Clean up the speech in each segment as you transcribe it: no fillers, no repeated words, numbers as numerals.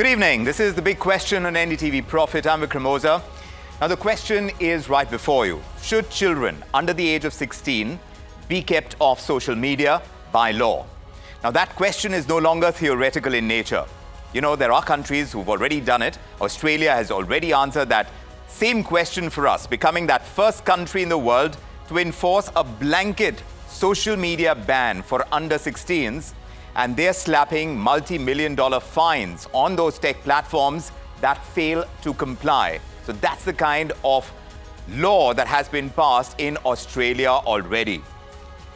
Good evening. This is The Big Question on NDTV Profit. I'm Vikram Oza. Now, the question is right before you. Should children under the age of 16 be kept off social media by law? Now, that question is no longer theoretical in nature. You know, there are countries who've already done it. Australia has already answered that same question for us, becoming that first country in the world to enforce a blanket social media ban for under 16s. And they're slapping multi-million-dollar fines on those tech platforms that fail to comply. So that's the kind of law that has been passed in Australia already.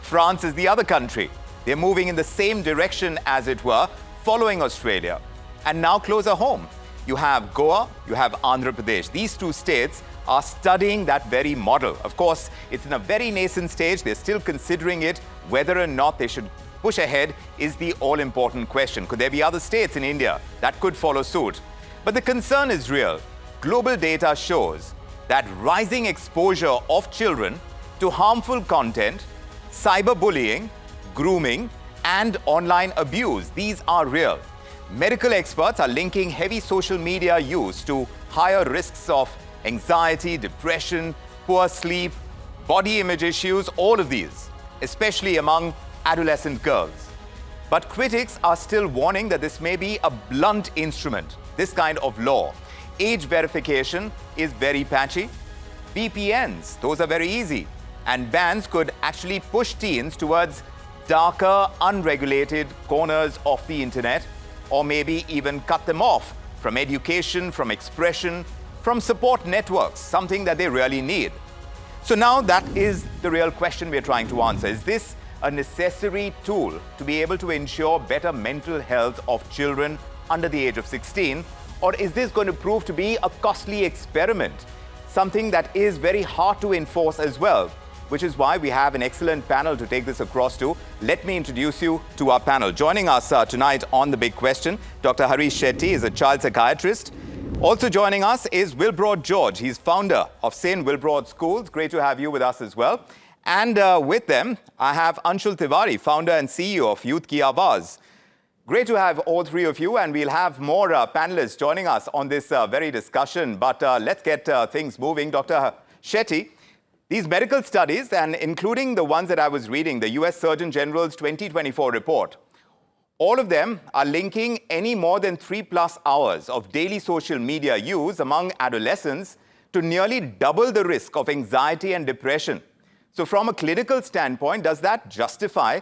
France is the other country. They're moving in the same direction, as it were, following Australia. And now closer home, you have Goa, you have Andhra Pradesh. These two states are studying that very model. Of course, it's in a very nascent stage. They're still considering it. Whether or not they should push ahead is the all-important question. Could there be other states in India that could follow suit? But the concern is real. Global data shows that rising exposure of children to harmful content, cyberbullying, grooming, and online abuse, these are real. Medical experts are linking heavy social media use to higher risks of anxiety, depression, poor sleep, body image issues, all of these, especially among adolescent girls. But critics are still warning that this may be a blunt instrument, this kind of law. Age verification is very patchy. VPNs, those are very easy. And bans could actually push teens towards darker, unregulated corners of the internet, or maybe even cut them off from education, from expression, from support networks, something that they really need. So now that is the real question we're trying to answer. Is this a necessary tool to be able to ensure better mental health of children under the age of 16? Or is this going to prove to be a costly experiment, something that is very hard to enforce as well? Which is why we have an excellent panel to take this across to. Let me introduce you to our panel. Joining us tonight on The Big Question, Dr. Harish Shetty is a child psychiatrist. Also joining us is Wilbrod George. He's founder of St. Wilbrod Schools. Great to have you with us as well. And with them, I have Anshul Tiwari, founder and CEO of Youth Ki Awaaz. Great to have all three of you, and we'll have more panelists joining us on this very discussion. But let's get things moving. Dr. Shetty, these medical studies, and including the ones that I was reading, the US Surgeon General's 2024 report, all of them are linking any more than 3+ hours of daily social media use among adolescents to nearly double the risk of anxiety and depression. So from a clinical standpoint, does that justify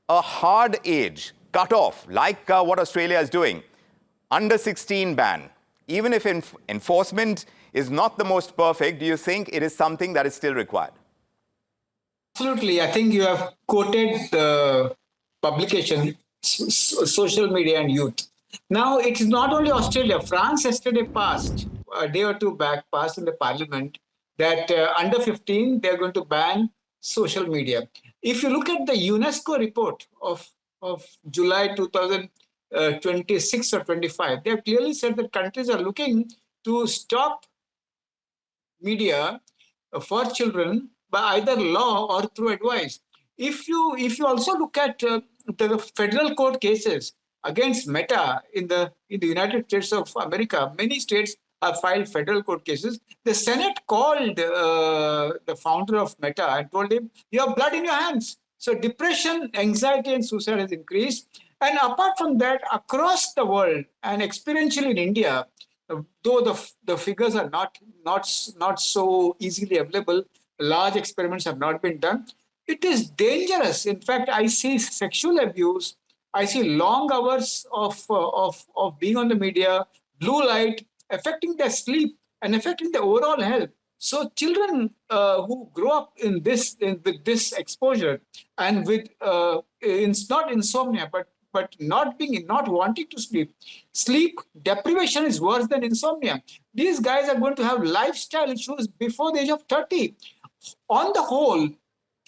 a hard age cutoff like what Australia is doing? Under 16 ban. Even if enforcement is not the most perfect, do you think it is something that is still required? Absolutely. I think you have quoted the publication, Social Media and Youth. Now, it is not only Australia. France yesterday passed, a day or two back, passed in the parliament that under 15, they're going to ban social media. If you look at the UNESCO report of July 2026 or 25, they have clearly said that countries are looking to stop media for children by either law or through advice. If you also look at the federal court cases against Meta in the United States of America, many states have filed federal court cases. The Senate called the founder of Meta and told him, "You have blood in your hands." So depression, anxiety, and suicide has increased. And apart from that, across the world and experientially in India, though the figures are not so easily available, large experiments have not been done. It is dangerous. In fact, I see sexual abuse. I see long hours of being on the media, blue light, affecting their sleep and affecting their overall health. So children who grow up with this exposure and with it's not insomnia, but not wanting to sleep deprivation is worse than insomnia. These guys are going to have lifestyle issues before the age of 30. On the whole,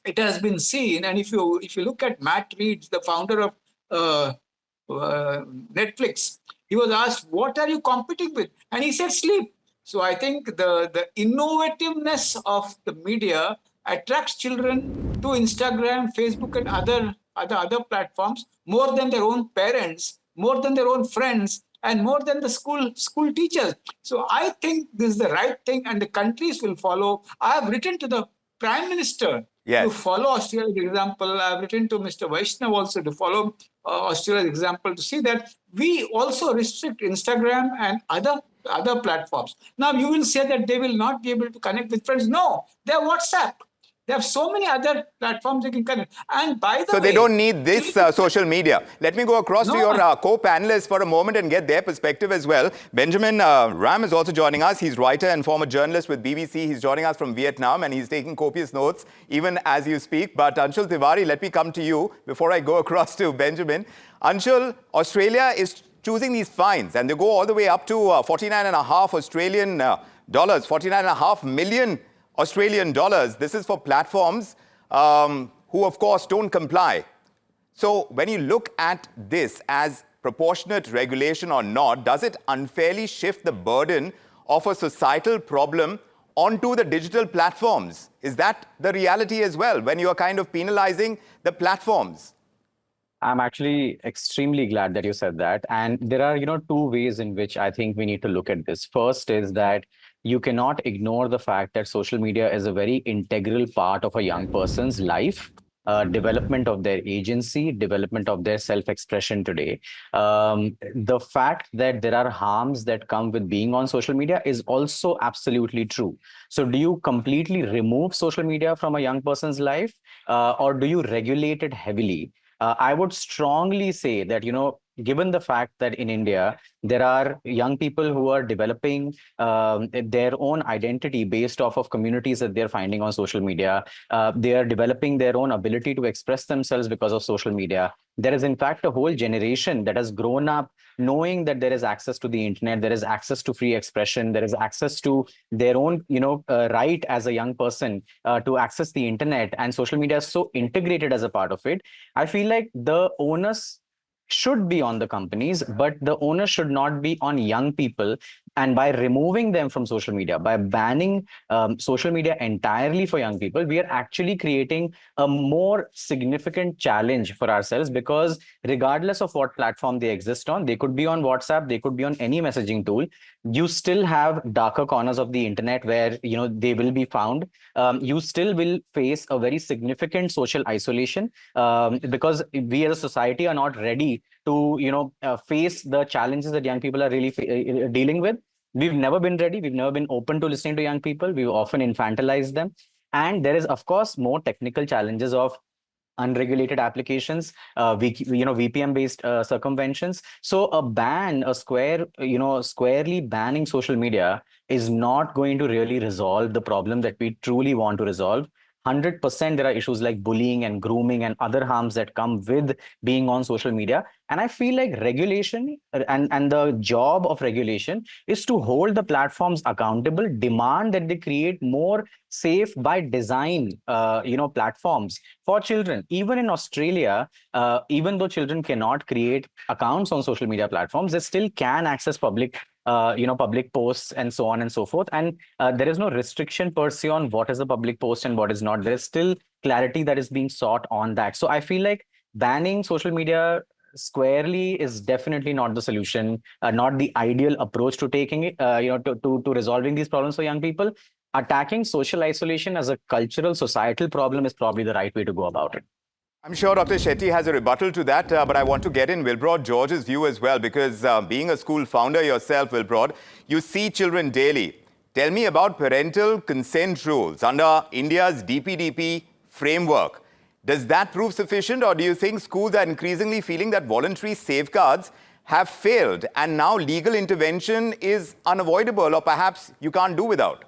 it has been seen, and if you look at Matt Reed, the founder of Netflix, he was asked, "What are you competing with?" And he said, "Sleep." So I think the innovativeness of the media attracts children to Instagram, Facebook, and other platforms more than their own parents, more than their own friends, and more than the school teachers. So I think this is the right thing, and the countries will follow. I have written to the Prime Minister to Yes. follow Australia's example. I've written to Mr. Vaishnav also to follow Australia's example, to see that we also restrict Instagram and other platforms. Now you will say that they will not be able to connect with friends. No, they have WhatsApp. They have so many other platforms they can connect. And by the So they way, don't need this social media. Let me go across to no, your co-panelists for a moment and get their perspective as well. Benjamin Ram is also joining us. He's writer and former journalist with BBC. He's joining us from Vietnam, and he's taking copious notes even as you speak. But Anshul Tiwari, let me come to you before I go across to Benjamin. Anshul, Australia is choosing these fines, and they go all the way up to 49.5 Australian dollars, 49.5 million Australian dollars. This is for platforms who, of course, don't comply. So when you look at this as proportionate regulation or not, does it unfairly shift the burden of a societal problem onto the digital platforms? Is that the reality as well, when you are kind of penalizing the platforms? I'm actually extremely glad that you said that. And there are, two ways in which I think we need to look at this. First is that you cannot ignore the fact that social media is a very integral part of a young person's life, development of their agency, development of their self-expression today. The fact that there are harms that come with being on social media is also absolutely true. So do you completely remove social media from a young person's life, or do you regulate it heavily? I would strongly say that, given the fact that in India, there are young people who are developing their own identity based off of communities that they're finding on social media. They are developing their own ability to express themselves because of social media. There is, in fact, a whole generation that has grown up knowing that there is access to the internet, there is access to free expression, there is access to their own, right as a young person to access the internet, and social media is so integrated as a part of it. I feel like the onus should be on the companies, but the onus should not be on young people. And by removing them from social media, by banning social media entirely for young people, we are actually creating a more significant challenge for ourselves, because regardless of what platform they exist on, they could be on WhatsApp, they could be on any messaging tool, you still have darker corners of the internet where they will be found. You still will face a very significant social isolation, because we as a society are not ready to face the challenges that young people are really dealing with. We've never been ready. We've never been open to listening to young people. We've often infantilized them. And there is, of course, more technical challenges of unregulated applications, VPN-based circumventions. So a ban, squarely banning social media is not going to really resolve the problem that we truly want to resolve. 100% there are issues like bullying and grooming and other harms that come with being on social media. And I feel like regulation and the job of regulation is to hold the platforms accountable, demand that they create more safe by design, platforms for children. Even in Australia, even though children cannot create accounts on social media platforms, they still can access public posts and so on and so forth. And there is no restriction per se on what is a public post and what is not. There is still clarity that is being sought on that. So I feel like banning social media squarely is definitely not the solution, not the ideal approach to taking it, to resolving these problems for young people. Attacking social isolation as a cultural, societal problem is probably the right way to go about it. I'm sure Dr. Shetty has a rebuttal to that, but I want to get in Wilbrod George's view as well, because being a school founder yourself, Wilbrod, you see children daily. Tell me about parental consent rules under India's DPDP framework. Does that prove sufficient, or do you think schools are increasingly feeling that voluntary safeguards have failed and now legal intervention is unavoidable, or perhaps you can't do without?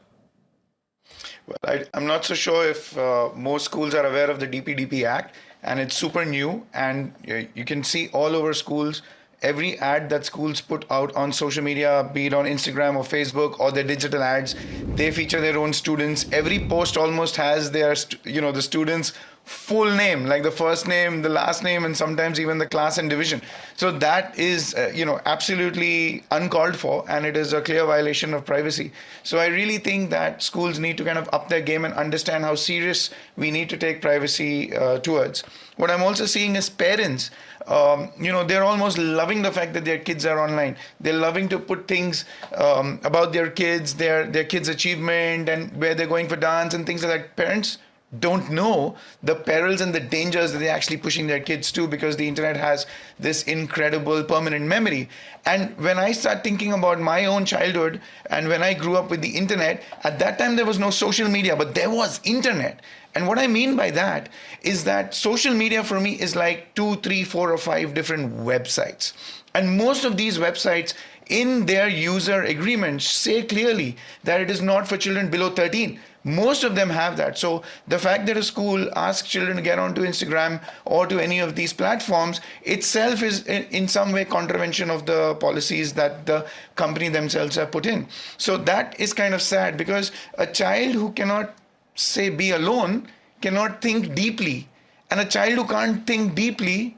Well, I'm not so sure if most schools are aware of the DPDP Act, and it's super new, and you can see all over schools, every ad that schools put out on social media, be it on Instagram or Facebook or their digital ads, they feature their own students. Every post almost has their, the students full name, like the first name, the last name, and sometimes even the class and division. So that is, absolutely uncalled for, and it is a clear violation of privacy. So I really think that schools need to kind of up their game and understand how serious we need to take privacy towards. What I'm also seeing is parents, they're almost loving the fact that their kids are online. They're loving to put things about their kids, their kids' achievement, and where they're going for dance and things like that. Parents don't know the perils and the dangers that they're actually pushing their kids to, because the internet has this incredible permanent memory. And when I start thinking about my own childhood and when I grew up with the internet, at that time there was no social media, but there was internet. And what I mean by that is that social media for me is like 2, 3, 4, or 5 different websites. And most of these websites in their user agreements say clearly that it is not for children below 13. Most of them have that. So the fact that a school asks children to get onto Instagram or to any of these platforms itself is in some way contravention of the policies that the company themselves have put in. So that is kind of sad, because a child who cannot, say, be alone cannot think deeply. And a child who can't think deeply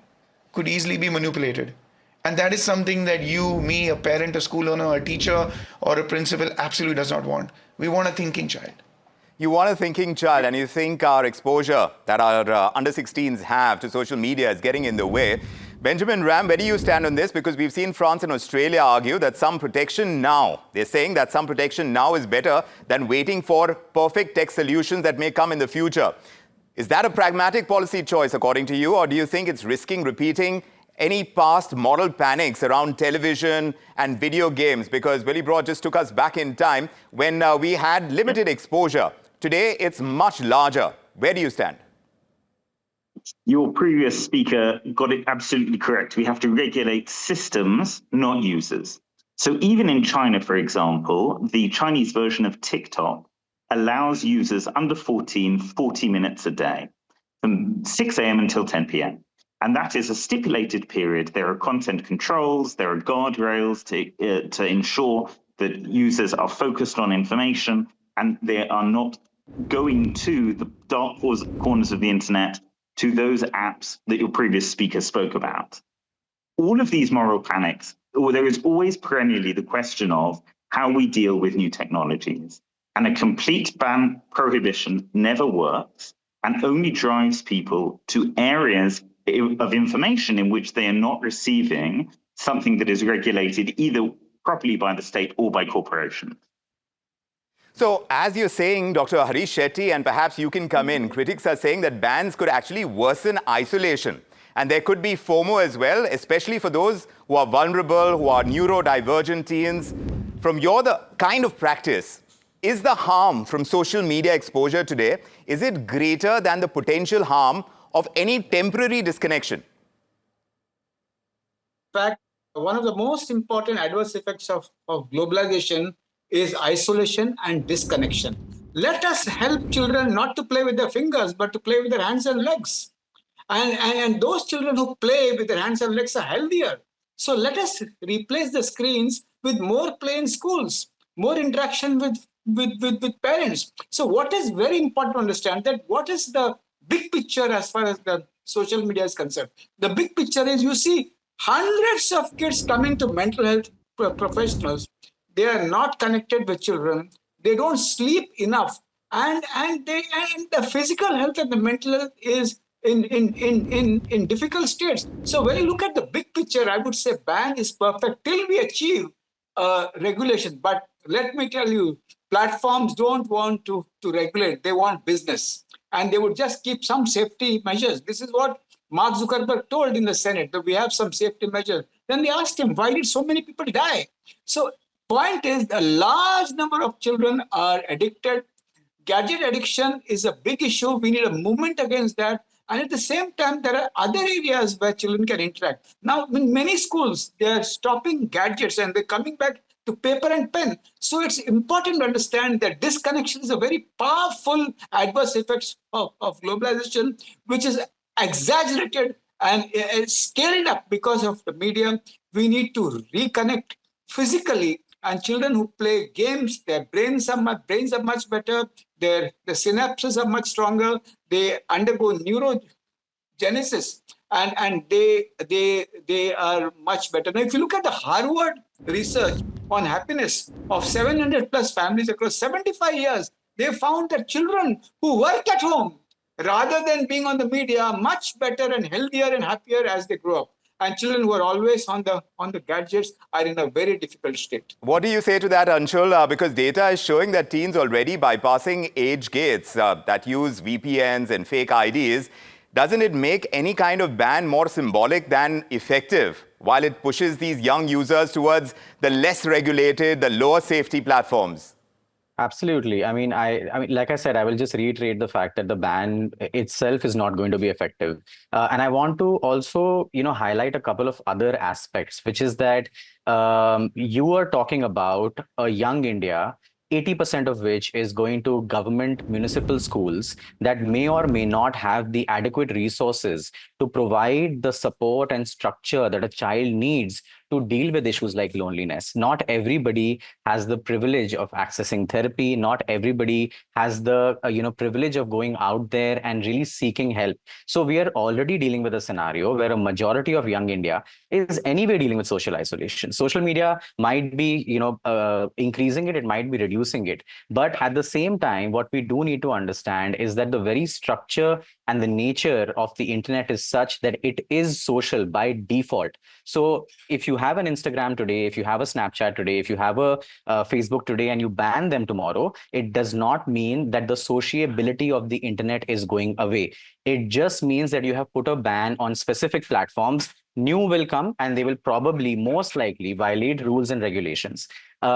could easily be manipulated. And that is something that you, me, a parent, a school owner, a teacher, or a principal absolutely does not want. We want a thinking child. You want a thinking child, and you think our exposure that our under-16s have to social media is getting in the way. Benjamin Ram, where do you stand on this? Because we've seen France and Australia argue that some protection now, they're saying that some protection now is better than waiting for perfect tech solutions that may come in the future. Is that a pragmatic policy choice, according to you, or do you think it's risking repeating any past moral panics around television and video games? Because Willie Broad just took us back in time when we had limited exposure. Today, it's much larger. Where do you stand? Your previous speaker got it absolutely correct. We have to regulate systems, not users. So even in China, for example, the Chinese version of TikTok allows users under 14 40 minutes a day from 6 a.m. until 10 p.m. And that is a stipulated period. There are content controls, there are guardrails to ensure that users are focused on information and they are not going to the dark corners of the internet, to those apps that your previous speaker spoke about. All of these moral panics, or there is always perennially the question of how we deal with new technologies. And a complete ban prohibition never works and only drives people to areas of information in which they are not receiving something that is regulated either properly by the state or by corporations. So, as you're saying, Dr. Harish Shetty, and perhaps you can come in, critics are saying that bans could actually worsen isolation. And there could be FOMO as well, especially for those who are vulnerable, who are neurodivergent teens. From your kind of practice, is the harm from social media exposure today, is it greater than the potential harm of any temporary disconnection? In fact, one of the most important adverse effects of globalization is isolation and disconnection. Let us help children not to play with their fingers, but to play with their hands and legs. And those children who play with their hands and legs are healthier. So let us replace the screens with more play in schools, more interaction with parents. So what is very important to understand that what is the big picture as far as the social media is concerned? The big picture is you see hundreds of kids coming to mental health professionals. They are not connected with children. They don't sleep enough, and the physical health and the mental health is in difficult states. So when you look at the big picture, I would say ban is perfect till we achieve regulation. But let me tell you, platforms don't want to regulate. They want business, and they would just keep some safety measures. This is what Mark Zuckerberg told in the Senate, that we have some safety measures. Then they asked him, why did so many people die? So point is, a large number of children are addicted. Gadget addiction is a big issue. We need a movement against that. And at the same time, there are other areas where children can interact. Now, in many schools, they're stopping gadgets and they're coming back to paper and pen. So it's important to understand that disconnection is a very powerful adverse effects of globalization, which is exaggerated and scaled up because of the media. We need to reconnect physically And children who play games, their brains are much better. The synapses are much stronger. They undergo neurogenesis, and they are much better. Now, if you look at the Harvard research on happiness of 700 plus families across 75 years, they found that children who work at home rather than being on the media are much better and healthier and happier as they grow up. And children who are always on the gadgets are in a very difficult state. What do you say to that, Anshul? Because data is showing that teens already bypassing age gates that use VPNs and fake IDs. Doesn't it make any kind of ban more symbolic than effective, while it pushes these young users towards the less regulated, the lower safety platforms? Absolutely. I mean, like I said, I will just reiterate the fact that the ban itself is not going to be effective. And I want to also, highlight a couple of other aspects, which is that you are talking about a young India, 80% of which is going to government municipal schools that may or may not have the adequate resources to provide the support and structure that a child needs to deal with issues like loneliness. Not everybody has the privilege of accessing therapy. Not everybody has the privilege of going out there and really seeking help. So we are already dealing with a scenario where a majority of young India is anyway dealing with social isolation. Social media might be increasing it, it might be reducing it. But at the same time, what we do need to understand is that the very structure and the nature of the internet is such that it is social by default. So if you have an Instagram today, if you have a Snapchat today, if you have a Facebook today, and you ban them tomorrow, it does not mean that the sociability of the internet is going away. It just means that you have put a ban on specific platforms. New will come, and they will probably most likely violate rules and regulations.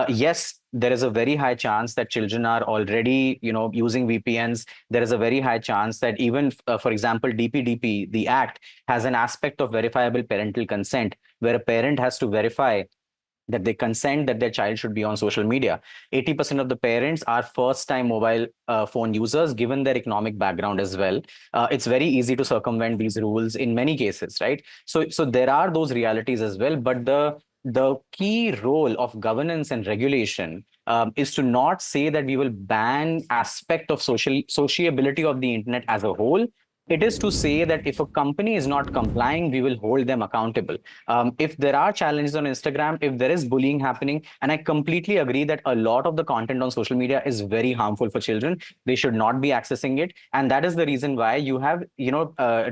Yes, there is a very high chance that children are already, using VPNs. There is a very high chance that even, for example, DPDP, the act, has an aspect of verifiable parental consent, where a parent has to verify that they consent that their child should be on social media. 80% of the parents are first-time mobile phone users, given their economic background as well. It's very easy to circumvent these rules in many cases, right? So there are those realities as well, but the key role of governance and regulation is to not say that we will ban aspect of sociability of the internet as a whole. It is to say that if a company is not complying, we will hold them accountable. If there are challenges on Instagram, if there is bullying happening, and I completely agree that a lot of the content on social media is very harmful for children, they should not be accessing it. And that is the reason why you have,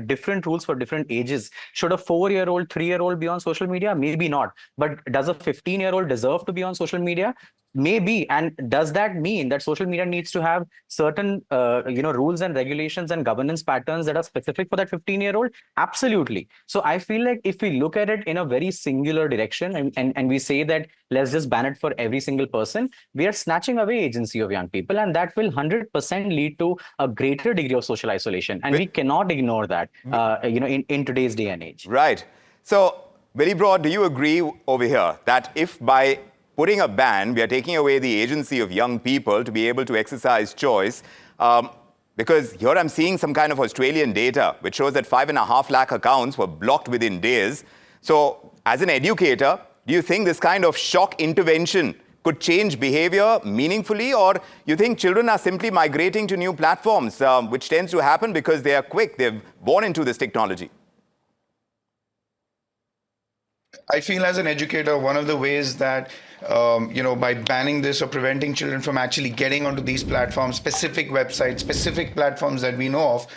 different rules for different ages. Should a 4-year-old, 3-year-old be on social media? Maybe not. But does a 15-year-old deserve to be on social media? Maybe. And does that mean that social media needs to have certain rules and regulations and governance patterns that are specific for that 15-year-old? Absolutely. So I feel like if we look at it in a very singular direction, and we say that let's just ban it for every single person, we are snatching away agency of young people, and that will 100% lead to a greater degree of social isolation. And we cannot ignore that in today's day and age. Right. So very broad, do you agree over here that if by putting a ban, we are taking away the agency of young people to be able to exercise choice? Because here I'm seeing some kind of Australian data which shows that 5.5 lakh accounts were blocked within days. So as an educator, do you think this kind of shock intervention could change behavior meaningfully, or you think children are simply migrating to new platforms, which tends to happen because they are quick, they're born into this technology? I feel as an educator, one of the ways that, by banning this or preventing children from actually getting onto these platforms, specific websites, specific platforms that we know of,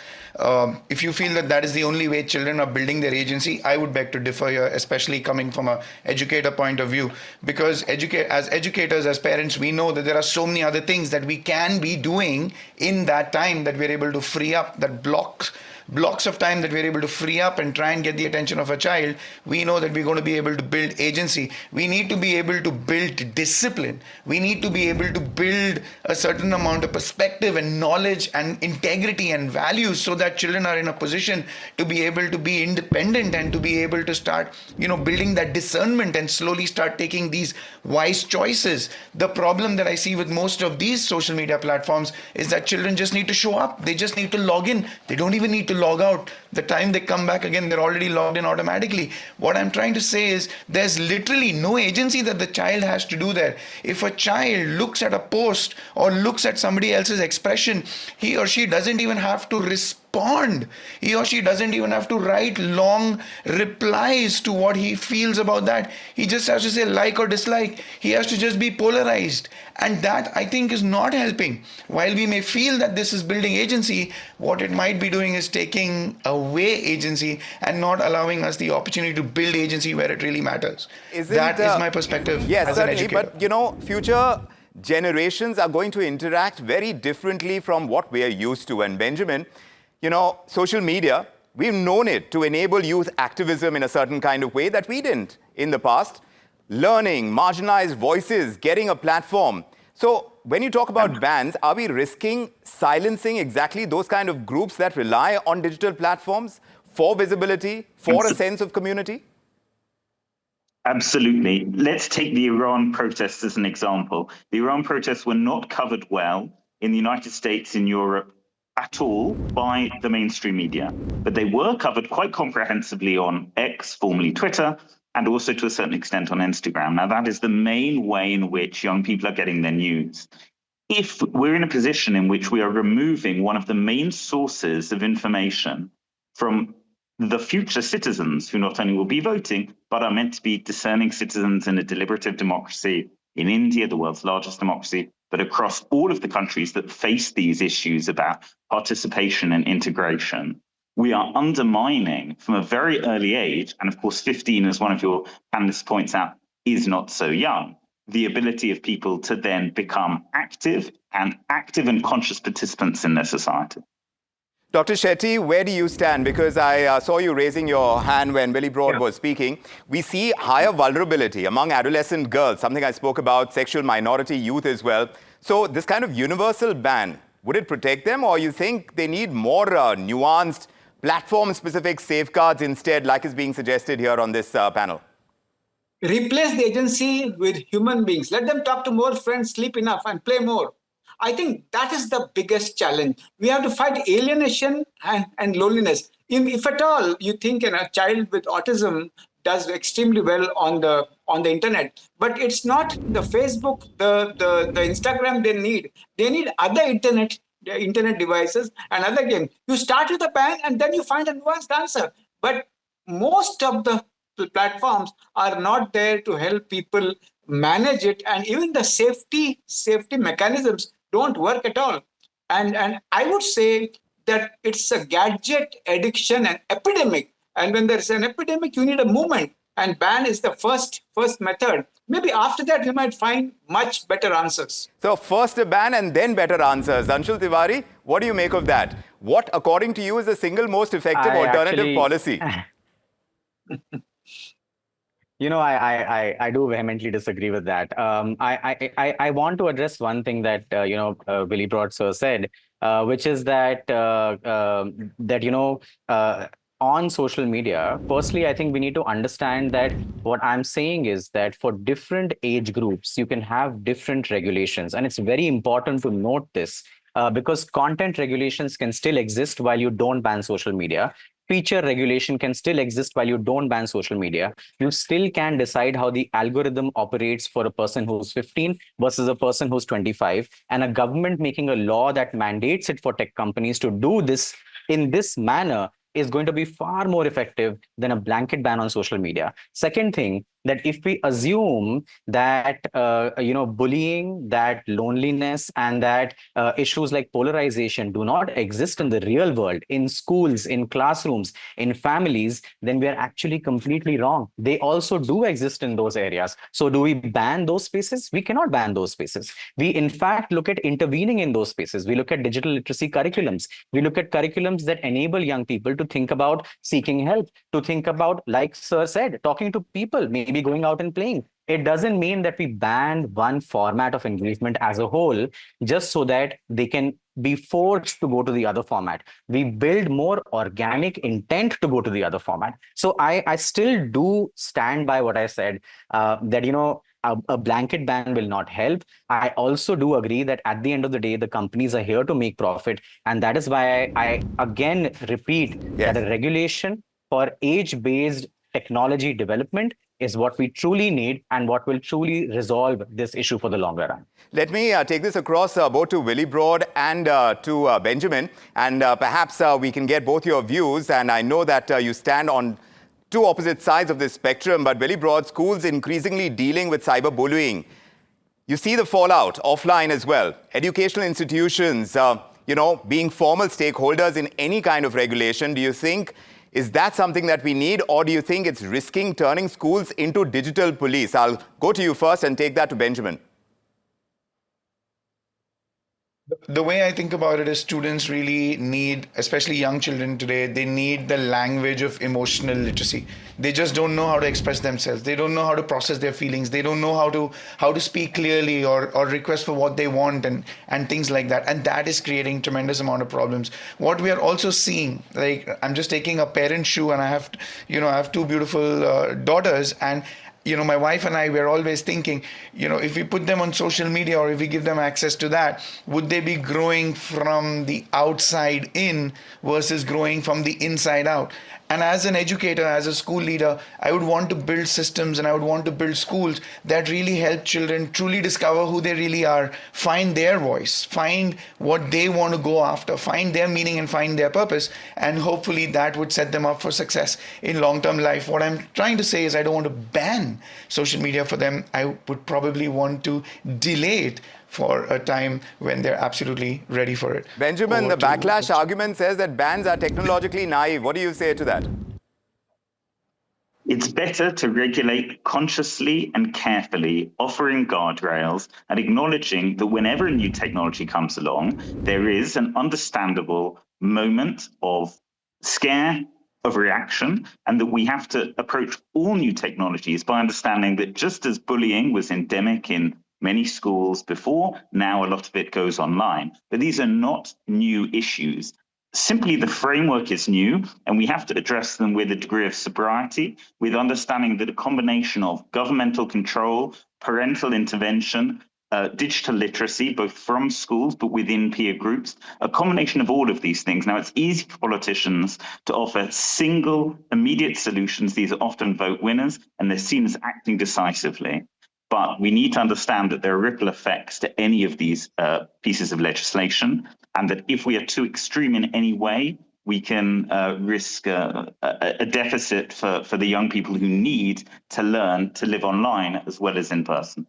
if you feel that that is the only way children are building their agency, I would beg to differ here, especially coming from an educator point of view. Because as educators, as parents, we know that there are so many other things that we can be doing in that time that we're able to free up, that blocks of time that we're able to free up and try and get the attention of a child. We know that we're going to be able to build agency. We need to be able to build discipline. We need to be able to build a certain amount of perspective and knowledge and integrity and values, so that children are in a position to be able to be independent and to be able to start, building that discernment and slowly start taking these wise choices. The problem that I see with most of these social media platforms is that children just need to show up. They just need to log in. They don't even need to log out, the time they come back again, they're already logged in automatically. What I'm trying to say is there's literally no agency that the child has to do there. If a child looks at a post or looks at somebody else's expression, he or she doesn't even have to respond. He or she doesn't even have to write long replies to what he feels about that. He just has to say like or dislike. He has to just be polarized. And that, I think, is not helping. While we may feel that this is building agency, what it might be doing is taking away agency and not allowing us the opportunity to build agency where it really matters. That is my perspective Yes, as an certainly. educator. But, future generations are going to interact very differently from what we are used to. And Benjamin, social media, we've known it to enable youth activism in a certain kind of way that we didn't in the past. Learning, marginalized voices, getting a platform. So when you talk about bans, are we risking silencing exactly those kind of groups that rely on digital platforms for visibility, for a sense of community? Absolutely. Let's take the Iran protests as an example. The Iran protests were not covered well in the United States, in Europe, at all by the mainstream media, but they were covered quite comprehensively on X, formerly Twitter, and also to a certain extent on Instagram. Now, that is the main way in which young people are getting their news. If we're in a position in which we are removing one of the main sources of information from the future citizens who not only will be voting, but are meant to be discerning citizens in a deliberative democracy in India, the world's largest democracy, but across all of the countries that face these issues about participation and integration, we are undermining from a very early age, and of course 15, as one of your panelists points out, is not so young, the ability of people to then become active and conscious participants in their society. Dr. Shetty, where do you stand? Because I saw you raising your hand when Billy Broad was speaking. We see higher vulnerability among adolescent girls, something I spoke about, sexual minority youth as well. So this kind of universal ban, would it protect them, or you think they need more nuanced, platform-specific safeguards instead, like is being suggested here on this panel? Replace the agency with human beings. Let them talk to more friends, sleep enough, and play more. I think that is the biggest challenge. We have to fight alienation and loneliness. If at all you think a child with autism does extremely well on the internet, but it's not the Facebook, the Instagram they need. They need other internet devices and other games. You start with a bang and then you find a nuanced answer. But most of the platforms are not there to help people manage it, and even the safety mechanisms don't work at all. And I would say that it's a gadget addiction and epidemic. And when there's an epidemic, you need a movement. And ban is the first method. Maybe after that, we might find much better answers. So first a ban and then better answers. Anshul Tiwari, what do you make of that? What, according to you, is the single most effective alternative policy? I do vehemently disagree with that. I want to address one thing that Willie Broad sir said, which is that on social media, firstly, I think we need to understand that what I'm saying is that for different age groups, you can have different regulations, and it's very important to note this. Because content regulations can still exist while you don't ban social media. Feature regulation can still exist while you don't ban social media. You still can decide how the algorithm operates for a person who's 15 versus a person who's 25. And a government making a law that mandates it for tech companies to do this in this manner is going to be far more effective than a blanket ban on social media. Second thing, that if we assume that bullying, that loneliness, and that issues like polarization do not exist in the real world, in schools, in classrooms, in families, then we are actually completely wrong. They also do exist in those areas. So do we ban those spaces? We cannot ban those spaces. We in fact look at intervening in those spaces. We look at digital literacy curriculums. We look at curriculums that enable young people to think about seeking help, to think about, like Sir said, talking to people, maybe going out and playing. It doesn't mean that we ban one format of engagement as a whole just so that they can be forced to go to the other format. We build more organic intent to go to the other format. So I still do stand by what I said, that a blanket ban will not help. I also do agree that at the end of the day, the companies are here to make profit. And that is why I again repeat Yes. that a regulation for age-based technology development is what we truly need and what will truly resolve this issue for the longer run. Let me take this across both to Willie Broad and to Benjamin, and perhaps we can get both your views. And I know that you stand on two opposite sides of this spectrum, but Willie Broad, schools increasingly dealing with cyberbullying. You see the fallout offline as well. Educational institutions, being formal stakeholders in any kind of regulation. Do you think, is that something that we need, or do you think it's risking turning schools into digital police? I'll go to you first and take that to Benjamin. The way I think about it is students really need, especially young children today, they need the language of emotional literacy. They just don't know how to express themselves. They don't know how to process their feelings. They don't know how to speak clearly or request for what they want and things like that. And that is creating tremendous amount of problems. What we are also seeing, like I'm just taking a parent's shoe, and I have two beautiful daughters, and my wife and I, we're always thinking, if we put them on social media or if we give them access to that, would they be growing from the outside in versus growing from the inside out? And as an educator, as a school leader, I would want to build systems and I would want to build schools that really help children truly discover who they really are, find their voice, find what they want to go after, find their meaning and find their purpose. And hopefully that would set them up for success in long-term life. What I'm trying to say is I don't want to ban social media for them. I would probably want to delay it for a time when they're absolutely ready for it. Benjamin, the backlash argument says that bans are technologically naive. What do you say to that? It's better to regulate consciously and carefully, offering guardrails and acknowledging that whenever a new technology comes along, there is an understandable moment of scare, of reaction, and that we have to approach all new technologies by understanding that just as bullying was endemic in many schools before, now a lot of it goes online. But these are not new issues. Simply the framework is new, and we have to address them with a degree of sobriety, with understanding that a combination of governmental control, parental intervention, digital literacy, both from schools but within peer groups, a combination of all of these things. Now, it's easy for politicians to offer single, immediate solutions. These are often vote winners, and they're seen as acting decisively. But we need to understand that there are ripple effects to any of these pieces of legislation, and that if we are too extreme in any way, we can risk a deficit for the young people who need to learn to live online as well as in person.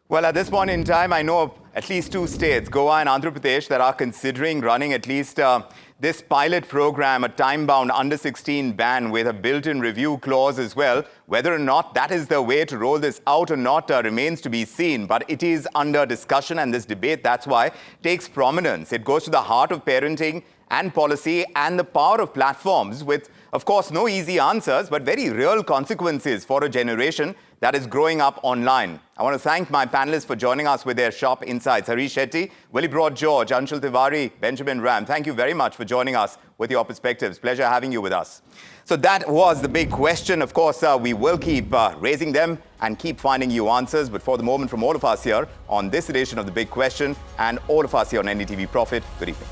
Well, at this point in time, I know of at least two states, Goa and Andhra Pradesh, that are considering running at least this pilot program, a time-bound under-16 ban with a built-in review clause as well. Whether or not that is the way to roll this out or not remains to be seen. But it is under discussion, and this debate, that's why, takes prominence. It goes to the heart of parenting and policy and the power of platforms with, of course, no easy answers, but very real consequences for a generation that is growing up online. I want to thank my panelists for joining us with their sharp insights. Harish Shetty, Willie Broad George, Anshul Tiwari, Benjamin Ram. Thank you very much for joining us with your perspectives. Pleasure having you with us. So that was the big question. Of course, we will keep raising them and keep finding you answers. But for the moment, from all of us here on this edition of The Big Question and all of us here on NDTV Profit, good evening.